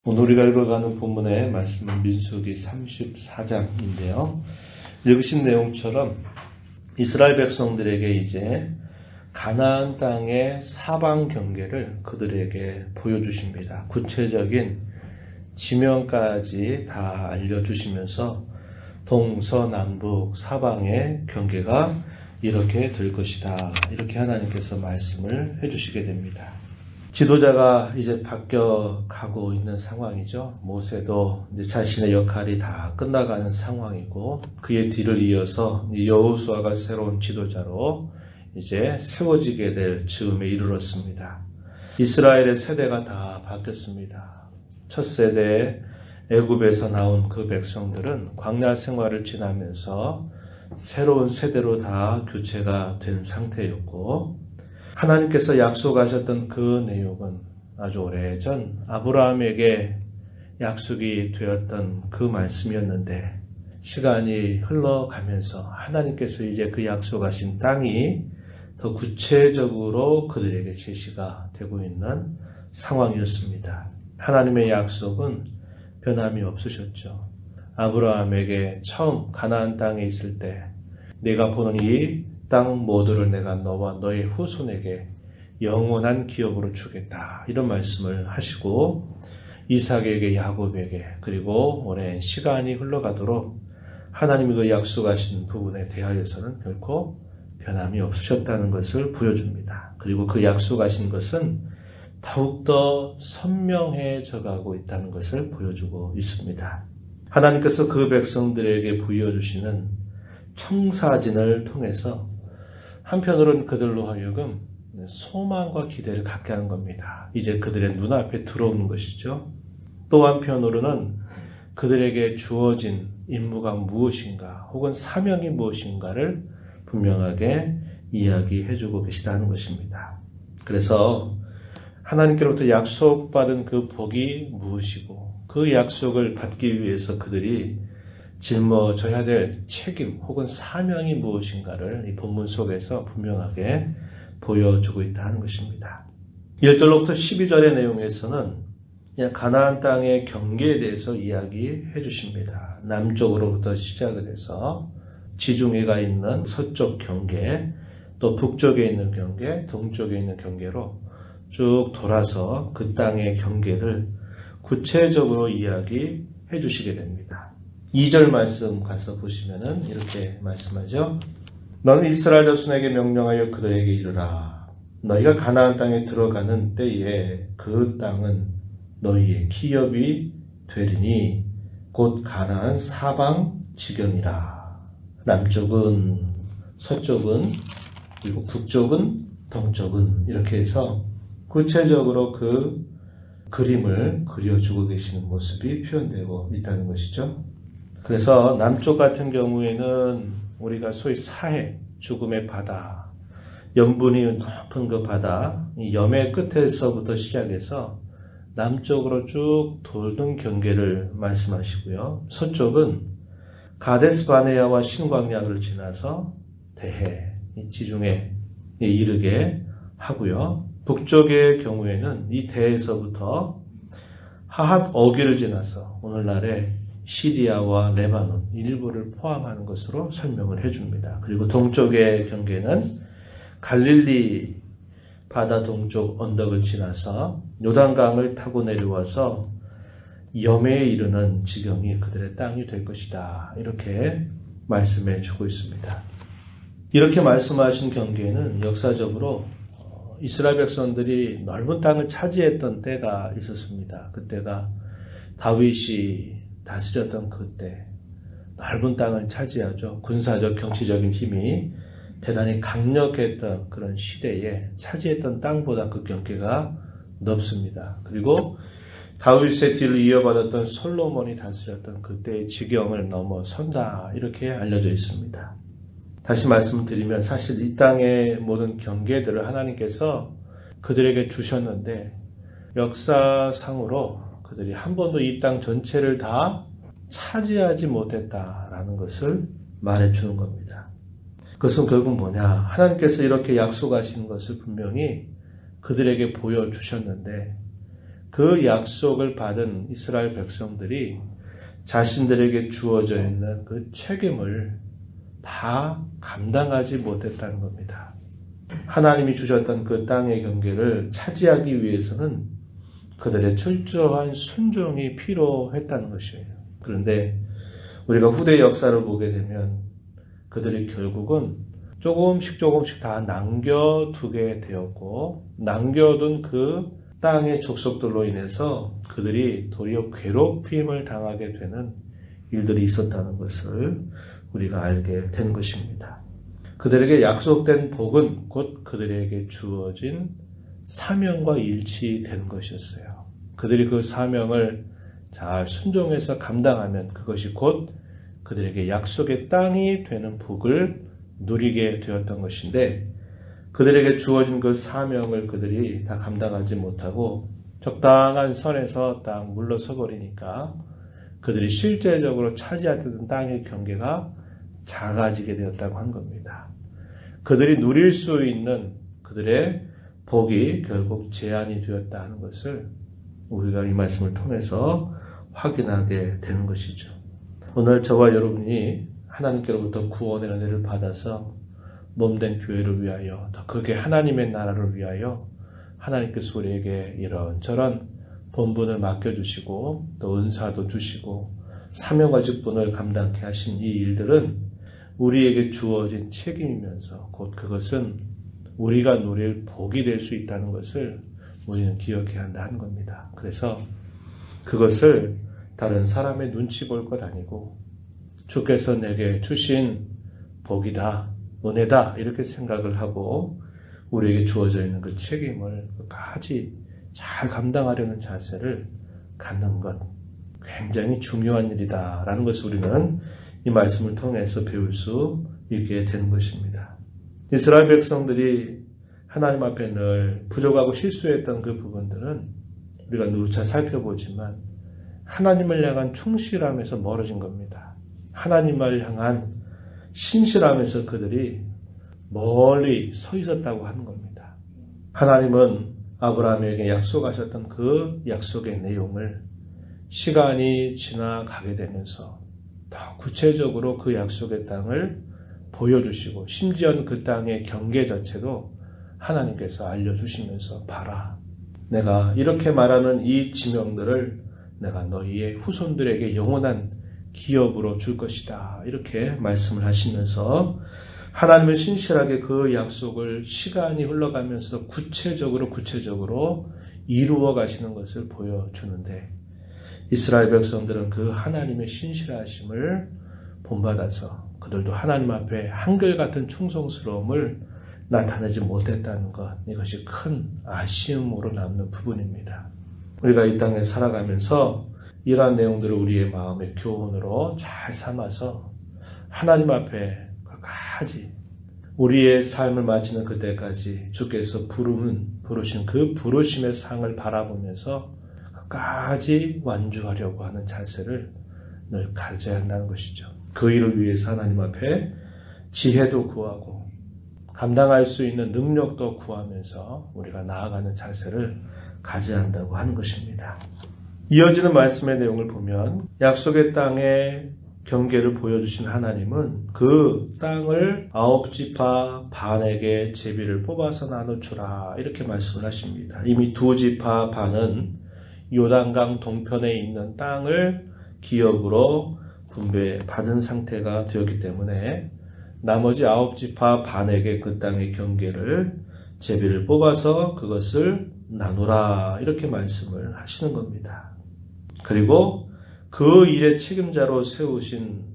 오늘 우리가 읽어가는 본문의 말씀은 민수기 34장인데요. 읽으신 내용처럼 이스라엘 백성들에게 이제 가나안 땅의 사방 경계를 그들에게 보여주십니다. 구체적인 지명까지 다 알려주시면서 동서남북 사방의 경계가 이렇게 될 것이다. 이렇게 하나님께서 말씀을 해주시게 됩니다. 지도자가 이제 바뀌어가고 있는 상황이죠. 모세도 이제 자신의 역할이 다 끝나가는 상황이고 그의 뒤를 이어서 여호수아가 새로운 지도자로 이제 세워지게 될 즈음에 이르렀습니다. 이스라엘의 세대가 다 바뀌었습니다. 첫 세대에 애굽에서 나온 그 백성들은 광야 생활을 지나면서 새로운 세대로 다 교체가 된 상태였고 하나님께서 약속하셨던 그 내용은 아주 오래전 아브라함에게 약속이 되었던 그 말씀이었는데 시간이 흘러가면서 하나님께서 이제 그 약속하신 땅이 더 구체적으로 그들에게 제시가 되고 있는 상황이었습니다. 하나님의 약속은 변함이 없으셨죠. 아브라함에게 처음 가나안 땅에 있을 때 내가 보는 이 땅 모두를 내가 너와 너의 후손에게 영원한 기업으로 주겠다. 이런 말씀을 하시고 이삭에게 야곱에게 그리고 오랜 시간이 흘러가도록 하나님이 그 약속하신 부분에 대하여서는 결코 변함이 없으셨다는 것을 보여줍니다. 그리고 그 약속하신 것은 더욱더 선명해져 가고 있다는 것을 보여주고 있습니다. 하나님께서 그 백성들에게 보여주시는 청사진을 통해서 한편으로는 그들로 하여금 소망과 기대를 갖게 하는 겁니다. 이제 그들의 눈앞에 들어오는 것이죠. 또 한편으로는 그들에게 주어진 임무가 무엇인가 혹은 사명이 무엇인가를 분명하게 이야기해주고 계시다는 것입니다. 그래서 하나님께로부터 약속받은 그 복이 무엇이고 그 약속을 받기 위해서 그들이 짊어져야 될 책임 혹은 사명이 무엇인가를 이 본문 속에서 분명하게 보여주고 있다 하는 것입니다. 1절로부터 12절의 내용에서는 그냥 가나안 땅의 경계에 대해서 이야기해 주십니다. 남쪽으로부터 시작을 해서 지중해가 있는 서쪽 경계, 또 북쪽에 있는 경계, 동쪽에 있는 경계로 쭉 돌아서 그 땅의 경계를 구체적으로 이야기해 주시게 됩니다. 2절 말씀 가서 보시면은 이렇게 말씀하죠. 너는 이스라엘 자손에게 명령하여 그들에게 이르라. 너희가 가나안 땅에 들어가는 때에 그 땅은 너희의 기업이 되리니 곧 가나안 사방 지경이라. 남쪽은 서쪽은 그리고 북쪽은 동쪽은 이렇게 해서 구체적으로 그 그림을 그려주고 계시는 모습이 표현되고 있다는 것이죠. 그래서 남쪽 같은 경우에는 우리가 소위 사해, 죽음의 바다, 염분이 높은 그 바다, 이 염의 끝에서부터 시작해서 남쪽으로 쭉 돌는 경계를 말씀하시고요. 서쪽은 가데스 바네아와 신광야를 지나서 대해, 지중해에 이르게 하고요. 북쪽의 경우에는 이 대에서부터 하핫 어귀를 지나서 오늘날의 시리아와 레바논 일부를 포함하는 것으로 설명을 해줍니다. 그리고 동쪽의 경계는 갈릴리 바다 동쪽 언덕을 지나서 요단강을 타고 내려와서 염해에 이르는 지경이 그들의 땅이 될 것이다. 이렇게 말씀해 주고 있습니다. 이렇게 말씀하신 경계는 역사적으로 이스라엘 백성들이 넓은 땅을 차지했던 때가 있었습니다. 그때가 다윗이 다스렸던 그때 넓은 땅을 차지하죠. 군사적 정치적인 힘이 대단히 강력했던 그런 시대에 차지했던 땅보다 그 경계가 넓습니다. 그리고 다윗의 뒤를 이어받았던 솔로몬이 다스렸던 그때의 지경을 넘어선다 이렇게 알려져 있습니다. 다시 말씀을 드리면 사실 이 땅의 모든 경계들을 하나님께서 그들에게 주셨는데 역사상으로 그들이 한 번도 이 땅 전체를 다 차지하지 못했다라는 것을 말해주는 겁니다. 그것은 결국 뭐냐? 하나님께서 이렇게 약속하신 것을 분명히 그들에게 보여주셨는데 그 약속을 받은 이스라엘 백성들이 자신들에게 주어져 있는 그 책임을 다 감당하지 못했다는 겁니다. 하나님이 주셨던 그 땅의 경계를 차지하기 위해서는 그들의 철저한 순종이 필요했다는 것이에요. 그런데 우리가 후대 역사를 보게 되면 그들이 결국은 조금씩 다 남겨두게 되었고, 남겨둔 그 땅의 족속들로 인해서 그들이 도리어 괴롭힘을 당하게 되는 일들이 있었다는 것을 우리가 알게 된 것입니다. 그들에게 약속된 복은 곧 그들에게 주어진 사명과 일치된 것이었어요. 그들이 그 사명을 잘 순종해서 감당하면 그것이 곧 그들에게 약속의 땅이 되는 복을 누리게 되었던 것인데, 그들에게 주어진 그 사명을 그들이 다 감당하지 못하고 적당한 선에서 딱 물러서 버리니까 그들이 실제적으로 차지하던 땅의 경계가 작아지게 되었다고 한 겁니다. 그들이 누릴 수 있는 그들의 복이 결국 제한이 되었다는 것을 우리가 이 말씀을 통해서 확인하게 되는 것이죠. 오늘 저와 여러분이 하나님께로부터 구원의 은혜를 받아서 몸된 교회를 위하여, 더 크게 하나님의 나라를 위하여 하나님께서 우리에게 이런저런 본분을 맡겨주시고 또 은사도 주시고 사명과 직분을 감당케 하신 이 일들은 우리에게 주어진 책임이면서 곧 그것은 우리가 누릴 복이 될 수 있다는 것을 우리는 기억해야 한다는 겁니다. 그래서 그것을 다른 사람의 눈치 볼 것 아니고 주께서 내게 주신 복이다, 은혜다 이렇게 생각을 하고 우리에게 주어져 있는 그 책임을 끝까지 잘 감당하려는 자세를 갖는 것, 굉장히 중요한 일이다라는 것을 우리는 이 말씀을 통해서 배울 수 있게 되는 것입니다. 이스라엘 백성들이 하나님 앞에 늘 부족하고 실수했던 그 부분들은 우리가 누차 살펴보지만 하나님을 향한 충실함에서 멀어진 겁니다. 하나님을 향한 신실함에서 그들이 멀리 서 있었다고 하는 겁니다. 하나님은 아브라함에게 약속하셨던 그 약속의 내용을 시간이 지나가게 되면서 더 구체적으로 그 약속의 땅을 보여주시고 심지어는 그 땅의 경계 자체도 하나님께서 알려주시면서 봐라. 내가 이렇게 말하는 이 지명들을 내가 너희의 후손들에게 영원한 기업으로 줄 것이다. 이렇게 말씀을 하시면서 하나님은 신실하게 그 약속을 시간이 흘러가면서 구체적으로 이루어 가시는 것을 보여주는데 이스라엘 백성들은 그 하나님의 신실하심을 본받아서 그들도 하나님 앞에 한결같은 충성스러움을 나타내지 못했다는 것, 이것이 큰 아쉬움으로 남는 부분입니다. 우리가 이 땅에 살아가면서 이러한 내용들을 우리의 마음의 교훈으로 잘 삼아서 하나님 앞에 끝까지 우리의 삶을 마치는 그때까지 주께서 부르신 그 부르심의 상을 바라보면서 끝까지 완주하려고 하는 자세를 늘 가져야 한다는 것이죠. 그 일을 위해서 하나님 앞에 지혜도 구하고 감당할 수 있는 능력도 구하면서 우리가 나아가는 자세를 가져야 한다고 하는 것입니다. 이어지는 말씀의 내용을 보면 약속의 땅의 경계를 보여주신 하나님은 그 땅을 9지파 반에게 제비를 뽑아서 나눠주라 이렇게 말씀을 하십니다. 이미 2지파 반은 요단강 동편에 있는 땅을 기업으로 분배받은 상태가 되었기 때문에 나머지 9지파 반에게 그 땅의 경계를 제비를 뽑아서 그것을 나누라 이렇게 말씀을 하시는 겁니다. 그리고 그 일의 책임자로 세우신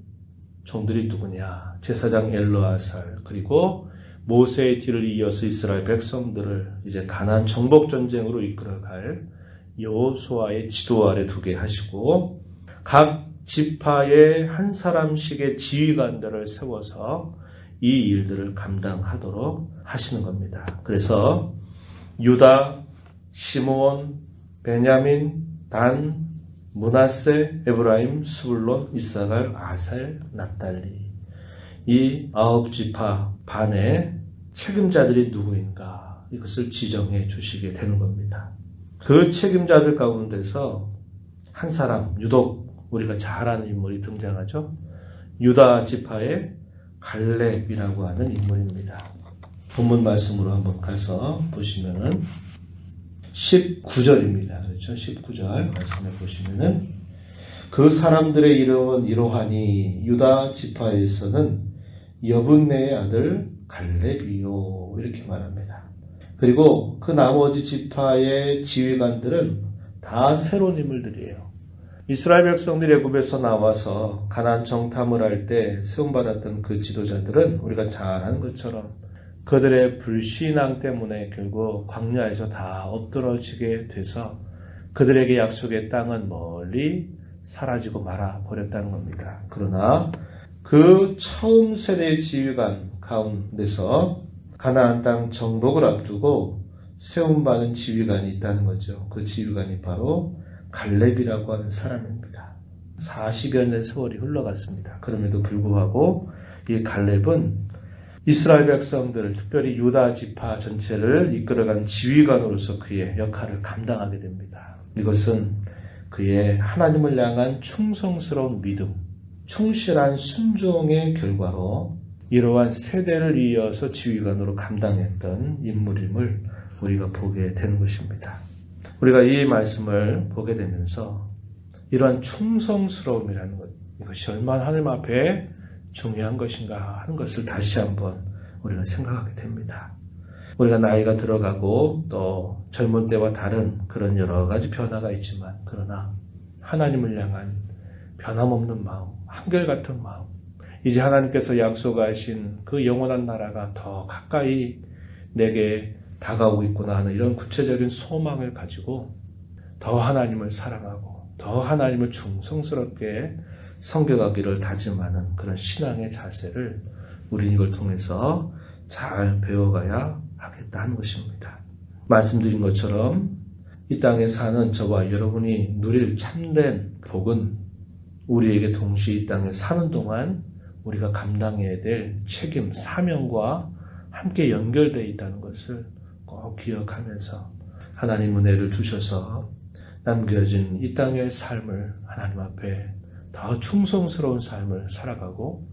종들이 누구냐? 제사장 엘르아살 그리고 모세의 뒤를 이어서 이스라엘 백성들을 이제 가나안 정복 전쟁으로 이끌어갈 여호수아의 지도 아래 두게 하시고 각 지파의 한 사람씩의 지휘관들을 세워서 이 일들을 감당하도록 하시는 겁니다. 그래서 유다, 시므온, 베냐민, 단, 므낫세, 에브라임, 스불론, 이사갈, 아셀, 납달리 이 9지파 반의 책임자들이 누구인가 이것을 지정해 주시게 되는 겁니다. 그 책임자들 가운데서 한 사람, 유독 우리가 잘 아는 인물이 등장하죠. 유다 지파의 갈렙이라고 하는 인물입니다. 본문 말씀으로 한번 가서 보시면은 19절입니다. 그렇죠? 19절 말씀해 보시면은 그 사람들의 이름은 이러하니 유다 지파에서는 여분네의 아들 갈렙이요 이렇게 말합니다. 그리고 그 나머지 지파의 지휘관들은 다 새로운 인물들이에요. 이스라엘 백성들이 애굽에서 나와서 가나안 정탐을 할 때 세움받았던 그 지도자들은 우리가 잘 아는 것처럼 그들의 불신앙 때문에 결국 광야에서 다 엎드러지게 돼서 그들에게 약속의 땅은 멀리 사라지고 말아 버렸다는 겁니다. 그러나 그 처음 세대의 지휘관 가운데서 가나안 땅 정복을 앞두고 세움받은 지휘관이 있다는 거죠. 그 지휘관이 바로 갈렙이라고 하는 사람입니다. 40여 년 세월이 흘러갔습니다. 그럼에도 불구하고 이 갈렙은 이스라엘 백성들을 특별히 유다 지파 전체를 이끌어간 지휘관으로서 그의 역할을 감당하게 됩니다. 이것은 그의 하나님을 향한 충성스러운 믿음, 충실한 순종의 결과로 이러한 세대를 이어서 지휘관으로 감당했던 인물임을 우리가 보게 되는 것입니다. 우리가 이 말씀을 보게 되면서 이러한 충성스러움이라는 것, 이것이 얼마나 하나님 앞에 중요한 것인가 하는 것을 다시 한번 우리가 생각하게 됩니다. 우리가 나이가 들어가고 또 젊은 때와 다른 그런 여러 가지 변화가 있지만 그러나 하나님을 향한 변함없는 마음, 한결같은 마음, 이제 하나님께서 약속하신 그 영원한 나라가 더 가까이 내게 다가오고 있구나 하는 이런 구체적인 소망을 가지고 더 하나님을 사랑하고 더 하나님을 충성스럽게 섬겨가기를 다짐하는 그런 신앙의 자세를 우리는 이걸 통해서 잘 배워가야 하겠다는 것입니다. 말씀드린 것처럼 이 땅에 사는 저와 여러분이 누릴 참된 복은 우리에게 동시에 이 땅에 사는 동안 우리가 감당해야 될 책임, 사명과 함께 연결되어 있다는 것을 꼭 기억하면서 하나님 은혜를 주셔서 남겨진 이 땅의 삶을 하나님 앞에 더 충성스러운 삶을 살아가고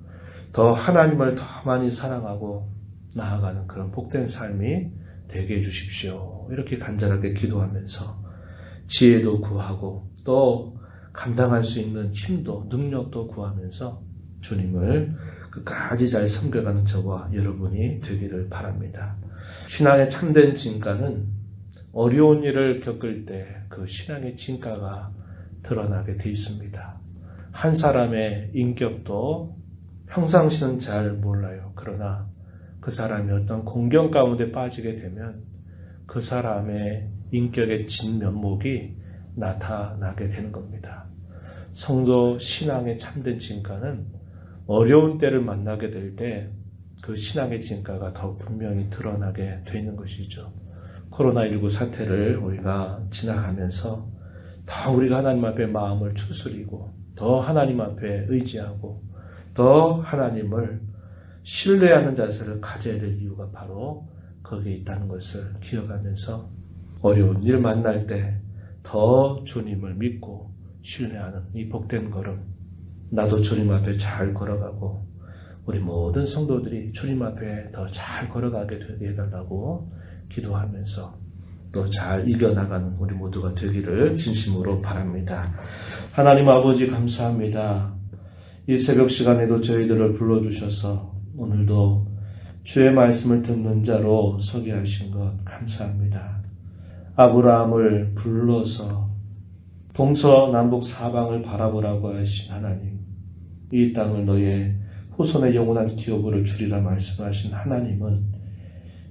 더 하나님을 더 많이 사랑하고 나아가는 그런 복된 삶이 되게 해주십시오. 이렇게 간절하게 기도하면서 지혜도 구하고 또 감당할 수 있는 힘도 능력도 구하면서 주님을 끝까지 잘 섬겨가는 저와 여러분이 되기를 바랍니다. 신앙의 참된 진가는 어려운 일을 겪을 때 그 신앙의 진가가 드러나게 돼 있습니다. 한 사람의 인격도 평상시는 잘 몰라요. 그러나 그 사람이 어떤 공경 가운데 빠지게 되면 그 사람의 인격의 진면목이 나타나게 되는 겁니다. 성도 신앙의 참된 진가는 어려운 때를 만나게 될 때 그 신앙의 진가가 더 분명히 드러나게 되는 것이죠. 코로나19 사태를 우리가 지나가면서 더 우리가 하나님 앞에 마음을 추스리고 더 하나님 앞에 의지하고 더 하나님을 신뢰하는 자세를 가져야 될 이유가 바로 거기에 있다는 것을 기억하면서 어려운 일 만날 때 더 주님을 믿고 신뢰하는 이 복된 걸음, 나도 주님 앞에 잘 걸어가고 우리 모든 성도들이 주님 앞에 더 잘 걸어가게 되게 해달라고 기도하면서 또 잘 이겨나가는 우리 모두가 되기를 진심으로 바랍니다. 하나님 아버지 감사합니다. 이 새벽 시간에도 저희들을 불러주셔서 오늘도 주의 말씀을 듣는 자로 서게 하신 것 감사합니다. 아브라함을 불러서 동서남북 사방을 바라보라고 하신 하나님, 이 땅을 너의 후손의 영원한 기업으로 주리라 말씀하신 하나님은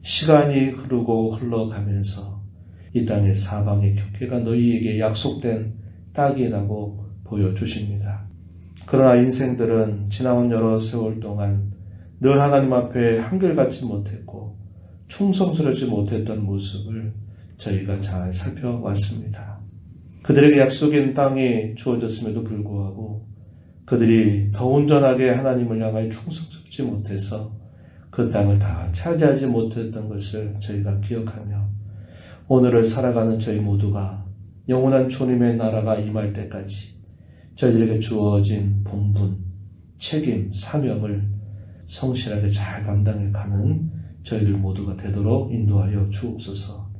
시간이 흐르고 흘러가면서 이 땅의 사방의 격해가 너희에게 약속된 땅이라고 보여주십니다. 그러나 인생들은 지나온 여러 세월 동안 늘 하나님 앞에 한결같지 못했고 충성스럽지 못했던 모습을 저희가 잘 살펴왔습니다. 그들에게 약속인 땅이 주어졌음에도 불구하고 그들이 더 온전하게 하나님을 향하여 충성스럽지 못해서 그 땅을 다 차지하지 못했던 것을 저희가 기억하며 오늘을 살아가는 저희 모두가 영원한 주님의 나라가 임할 때까지 저희들에게 주어진 본분, 책임, 사명을 성실하게 잘 감당해 가는 저희들 모두가 되도록 인도하여 주옵소서.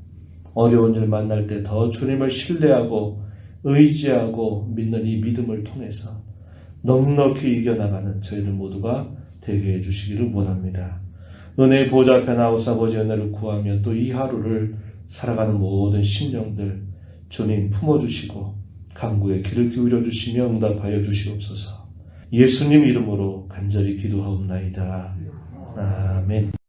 어려운 일 만날 때 더 주님을 신뢰하고 의지하고 믿는 이 믿음을 통해서 넉넉히 이겨나가는 저희들 모두가 되게 해주시기를 원합니다. 은혜의 보좌 앞에 나오사 아버지 은혜를 구하며 또 이 하루를 살아가는 모든 심령들 주님 품어주시고 간구에 귀를 기울여 주시며 응답하여 주시옵소서. 예수님 이름으로 간절히 기도하옵나이다. 아멘.